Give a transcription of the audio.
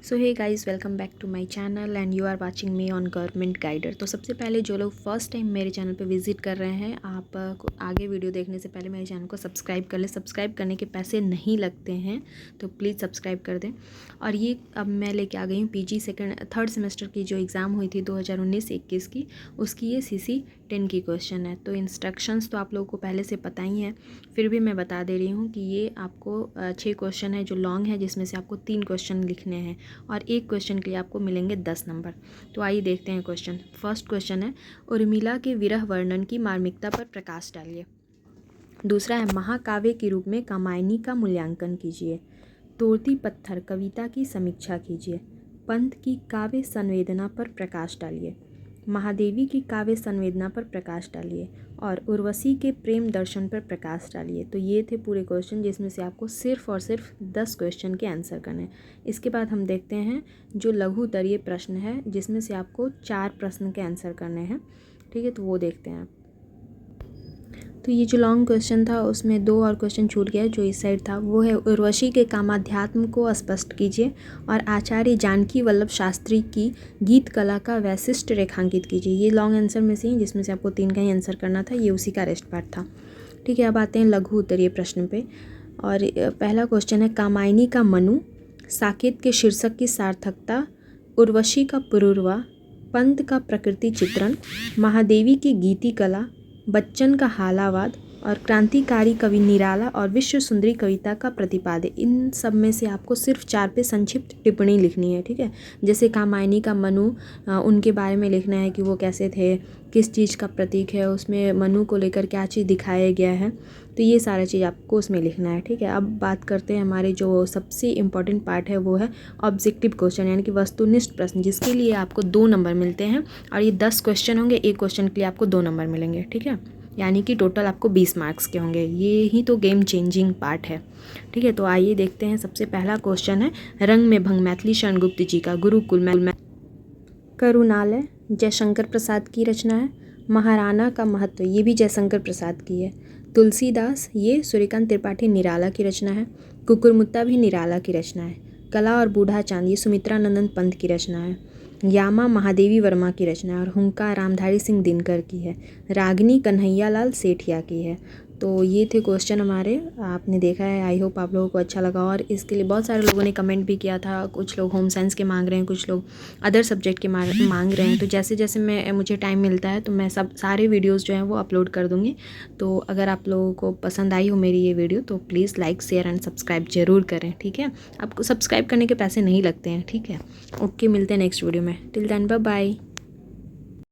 So hey guys, welcome back to my channel and you are watching me on Government Guider. तो सबसे पहले जो लोग first time मेरे चैनल पे विजिट कर रहे हैं, आप आगे वीडियो देखने से पहले मेरे चैनल को सब्सक्राइब कर लें। सब्सक्राइब करने के पैसे नहीं लगते हैं, तो प्लीज़ सब्सक्राइब कर दें। और ये अब मैं लेके आ गई हूँ पीजी थर्ड सेमेस्टर की जो एग्ज़ाम हुई थी 2019-21 की, उसकी ये CC 10 की क्वेश्चन है। तो इंस्ट्रक्शंस तो आप लोगों को पहले से पता ही है, फिर भी मैं बता दे रही हूँ कि ये आपको 6 क्वेश्चन है जो लॉन्ग है, जिसमें से आपको 3 क्वेश्चन लिखने हैं और एक क्वेश्चन के लिए आपको मिलेंगे 10 नंबर। तो आइए देखते हैं क्वेश्चन। फर्स्ट क्वेश्चन है, उर्मिला के विरह वर्णन की मार्मिकता पर प्रकाश डालिए। दूसरा है, महाकाव्य के रूप में कामायनी का मूल्यांकन कीजिए। तोड़ती पत्थर कविता की समीक्षा कीजिए। पंत की काव्य संवेदना पर प्रकाश डालिए। महादेवी की काव्य संवेदना पर प्रकाश डालिए और उर्वशी के प्रेम दर्शन पर प्रकाश डालिए। तो ये थे पूरे क्वेश्चन, जिसमें से आपको सिर्फ और सिर्फ 10 क्वेश्चन के आंसर करने हैं। इसके बाद हम देखते हैं जो लघु उत्तरीय प्रश्न है, जिसमें से आपको 4 प्रश्न के आंसर करने हैं। ठीक है, तो वो देखते हैं। तो ये जो लॉन्ग क्वेश्चन था उसमें 2 और क्वेश्चन छूट गया जो इस साइड था। वो है, उर्वशी के कामाध्यात्म को स्पष्ट कीजिए और आचार्य जानकी वल्लभ शास्त्री की गीत कला का वैशिष्ट रेखांकित कीजिए। ये लॉन्ग आंसर में से ही, जिसमें से आपको 3 का ही आंसर करना था, ये उसी का रेस्ट पार्ट था। ठीक है, अब आते हैं लघु उत्तरीय प्रश्न पे। और पहला क्वेश्चन है, कामायनी का मनु, साकेत के शीर्षक की सार्थकता, उर्वशी का पुरूरवा, पंत का प्रकृति चित्रण, महादेवी की गीति कला, बच्चन का हालावाद और क्रांतिकारी कवि निराला और विश्व सुंदरी कविता का प्रतिपाद्य। इन सब में से आपको सिर्फ 4 पे संक्षिप्त टिप्पणी लिखनी है। ठीक है, जैसे कामायनी का मनु, उनके बारे में लिखना है कि वो कैसे थे, किस चीज़ का प्रतीक है, उसमें मनु को लेकर क्या चीज़ दिखाया गया है। तो ये सारा चीज़ आपको उसमें लिखना है। ठीक है, अब बात करते हैं हमारे जो सबसे इम्पॉर्टेंट पार्ट है, वो है ऑब्जेक्टिव क्वेश्चन, यानी कि वस्तुनिष्ठ प्रश्न, जिसके लिए आपको 2 नंबर मिलते हैं। और ये 10 क्वेश्चन होंगे, एक क्वेश्चन के लिए आपको 2 नंबर मिलेंगे। ठीक है, यानी कि टोटल आपको 20 मार्क्स के होंगे। ये ही तो गेम चेंजिंग पार्ट है। ठीक है, तो आइए देखते हैं। सबसे पहला क्वेश्चन है, रंग में भंग मैथिली शरण गुप्त जी का गुरुकुल में करुणालय जयशंकर प्रसाद की रचना है। महाराणा का महत्व, ये भी जयशंकर प्रसाद की है। तुलसीदास, ये सूर्यकांत त्रिपाठी निराला की रचना है। कुकुरमुत्ता भी निराला की रचना है। कला और बूढ़ा चांद, ये सुमित्रानंदन पंत की रचना है। यामा महादेवी वर्मा की रचना है और हुंकार रामधारी सिंह दिनकर की है। रागनी कन्हैयालाल सेठिया की है। तो ये थे क्वेश्चन हमारे, आपने देखा है। आई होप आप लोगों को अच्छा लगा। और इसके लिए बहुत सारे लोगों ने कमेंट भी किया था। कुछ लोग होम साइंस के मांग रहे हैं, कुछ लोग अदर सब्जेक्ट के मांग रहे हैं। तो जैसे जैसे मुझे टाइम मिलता है तो मैं सारे वीडियोज़ जो हैं वो अपलोड कर दूँगी। तो अगर आप लोगों को पसंद आई हो मेरी ये वीडियो, तो please like share and subscribe ज़रूर करें। ठीक है, आपको सब्सक्राइब करने के पैसे नहीं लगते हैं। ठीक है, ओके, मिलते हैं नेक्स्ट वीडियो में। Till then, bye bye.